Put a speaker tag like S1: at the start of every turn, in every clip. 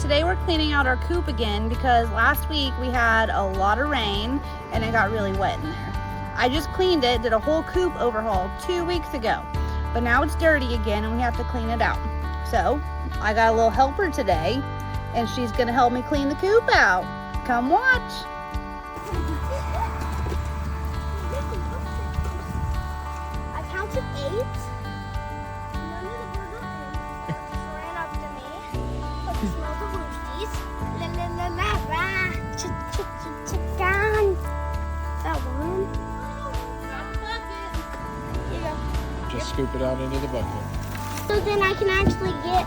S1: today we're cleaning out our coop again because last week we had a lot of rain and it got really wet in there. I just cleaned it, did a whole coop overhaul 2 weeks ago, but now it's dirty again and we have to clean it out. So I got a little helper today and she's gonna help me clean the coop out. Come watch.
S2: I counted 8.
S3: Just scoop it out into the bucket.
S2: So then I can actually get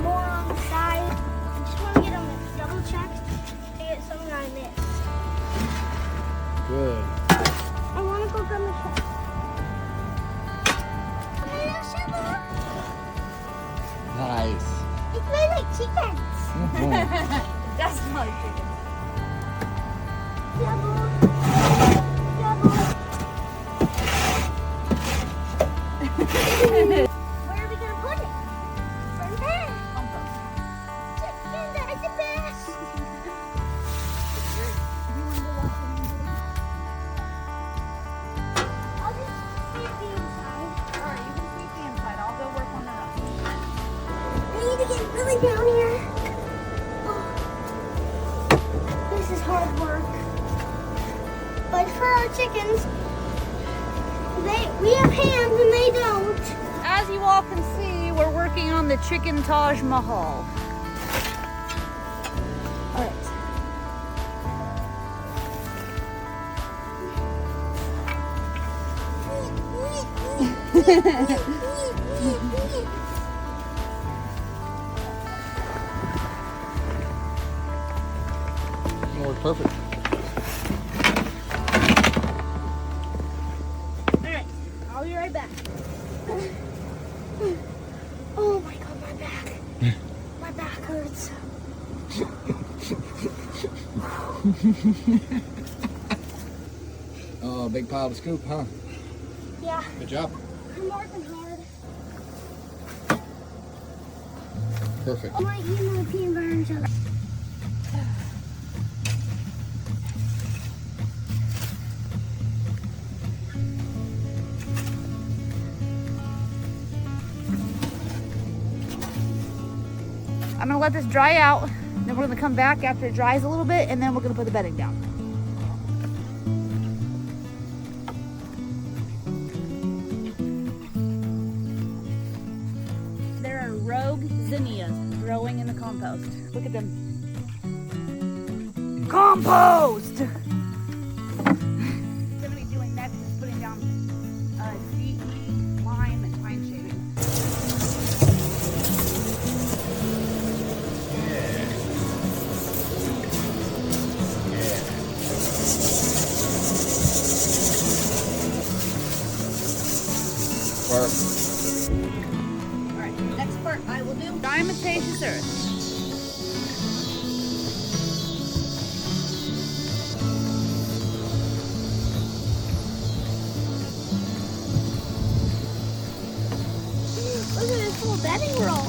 S2: more on the side. I just want to get them double checked to get something I missed.
S3: Good.
S2: I want to go grab my check.
S3: Nice.
S2: It smells like chickens.
S1: That's not chicken.
S2: Double. Where are we gonna put it? Right there. Chicken, that's the best. I'll just sweep the inside.
S1: Alright, you can sweep the inside. I'll go work on the rest.
S2: I need to get really down here. Oh, this is hard work. But for our chickens, we have hands and they don't.
S1: As you all can see, we're working on the chicken Taj Mahal.
S2: All right.
S3: It'll work perfect.
S2: I'll be right back. Oh my god, my back. My back hurts.
S3: Oh, big pile of scoop, huh?
S2: Yeah,
S3: Good job.
S2: I'm working hard.
S3: Perfect.
S2: I might use my peanut butter and jelly.
S1: I'm gonna let this dry out, then we're gonna come back after it dries a little bit, and then we're gonna put the bedding down. There are rogue zinnias growing in the compost. Look at them. Compost! What I'm gonna be doing next is putting down DE, lime, and pine shavings. Alright, next part I will do diatomaceous earth.
S2: Look at this little bedding roll.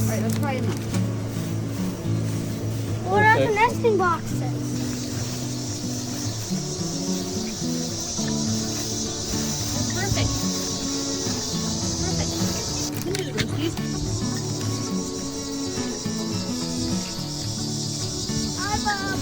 S1: Alright, that's probably enough.
S2: What about the nesting boxes?
S1: That's perfect. Perfect. You can do the roasties.
S2: Hi, Bob.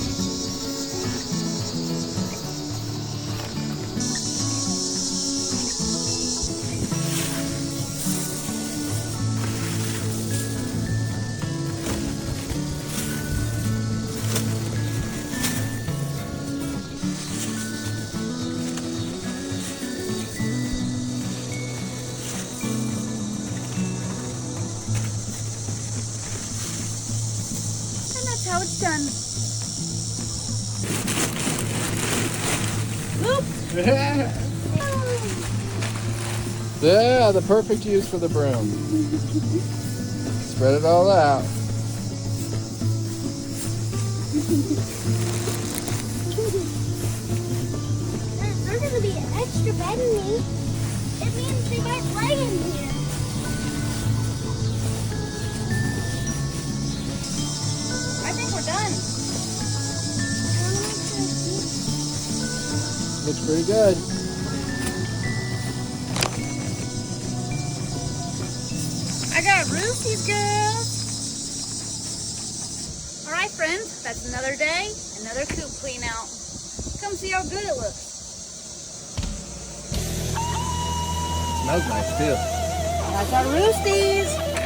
S1: How it's done.
S3: Yeah, the perfect use for the broom. Spread it all out.
S2: They're going to be extra extra bed in me, it means they might lay in here.
S1: I think we're done.
S3: Looks pretty good.
S1: I got roosties, girls. All right, friends, that's another day, another coop clean out. Come see how good it looks.
S3: Smells nice too.
S1: That's our roosties.